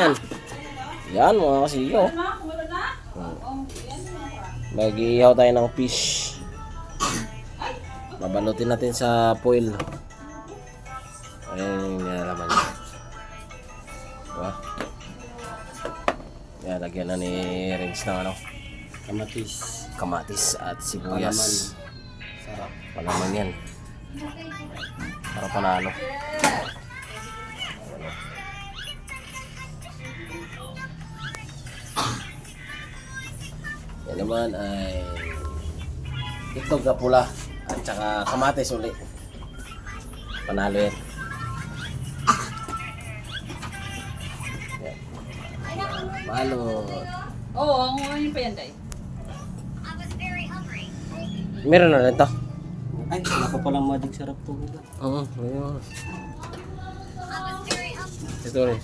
Yan, yan mga kasiyo. Mag-iihaw tayo ng fish. Babalutin natin sa foil. Ayan yung nilalaman niya. Diba? Yan, lagyan na ni Rings ng ano, kamatis at sibuyas. Sarap. Palaman yan. Para panalo. Yan naman ay itlog na pula at saka kamatis ulit. Panalo yan. Yan. Balot. Oo, ang ano pa yan, Day? Meron na rin to. Ay, nako palang magic sarap to. Oo, ayun. Ito rin.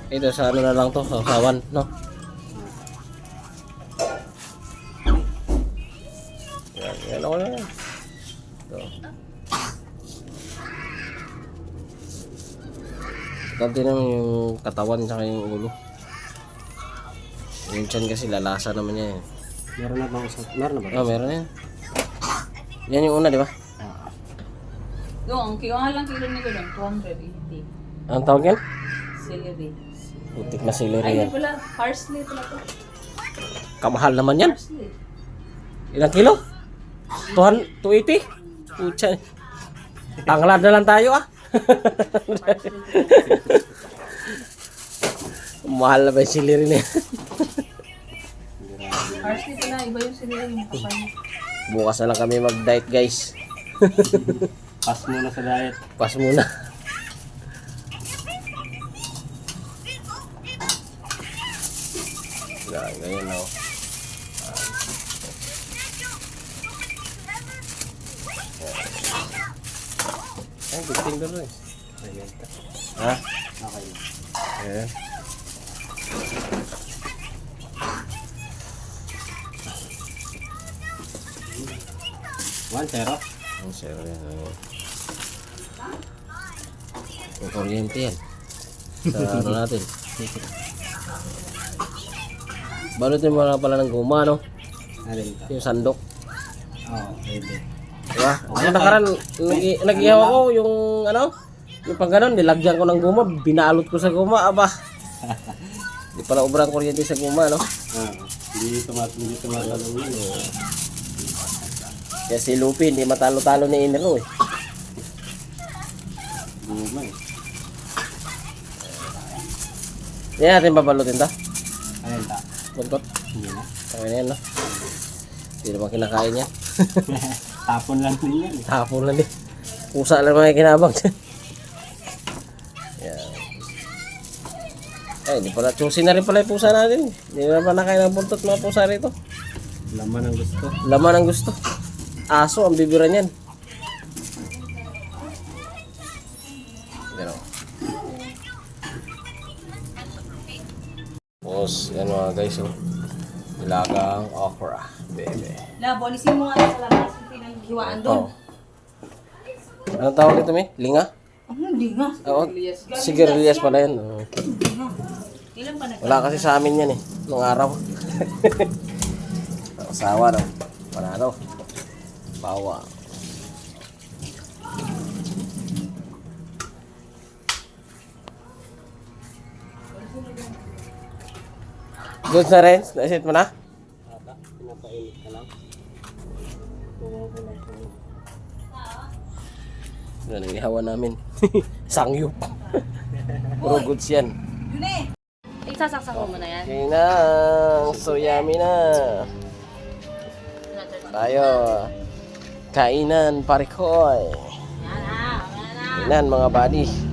Ito sa ano na lang to, sa usawan, no? Yan ako na yan. Ito. Ganti naman yung katawan tsaka yung ulo. Yung tiyan kasi lalasa naman yan. Meron na bang usap? Meron na ba? Oh, meron yan. Yan yung una, di ba? Doon, ang lang kilo nito doon, 280. Anong tawag yan? Celery. Putik na celery Ay, yan. hindi pala. Parsley pala to. Kamahal naman yan. Parsley. Ilang kilo? 280? Pucha. Tanglad na lang tayo ah. Mahal na ba yung celery na yan? Parsley pala, iba yung celery yung kapal. Bukas na lang kami mag-diet guys. Pass muna sa diet. Pas muna. Ganyan na oh. Ay, biting doon eh. Ayan. Ha? Okay. Ayan. One, zero. Ang zero yan. Yung kuryente yan. Sa ano natin. Balutin mo na pala ng guma, no? Alin ka? Yung sandok. Oo, pwede. Diba? Ang nakaran, nag-ihaw ako yung ano, yung pang ganun, nilagyan ko ng guma, binalot ko sa guma, aba. Di pala ubrang kuryente sa guma, no? Hindi tumatalo yun. Kaya si Lupi, hindi matalo-talo ni Inero eh. Guma eh. Yan natin babalutin ta. Ayan ta. Buntot. Hindi na. Kaya na yan, no? Hindi naman kinakain yan. Tapon lang din yan. Tapon lang din. Pusa lang mga kinabang. Yan. Ay, di pala. Chusin na rin pala yung pusa natin. Hindi na pa nakain ng buntot mga pusa rito. Laman ang gusto. Laman ang gusto. Aso ang bibira niyan. Yan o. Tapos, yan mga guys oh. Nilagang okra. Bebe. Labo, alisin mo nga sa labas yung pinaghiwaan doon. Oh. Anong tawag ito, May? Linga? Hindi nga. Oo. Sigarilyas pala yan. Oh. Ilan pa nag- Wala kasi sa amin yan eh. Nung araw. Asawa no. Panalo. Bawa. Good na rin? Naisit mo na? Pinapainit ka lang. Yan ang ihawan namin. Sangyup. Puro goods yan. Yun eh. Isasaksak mo muna yan. Okay na. So yummy na. Tayo. Kainan parikoy. Yan na. Kainan mga buddy.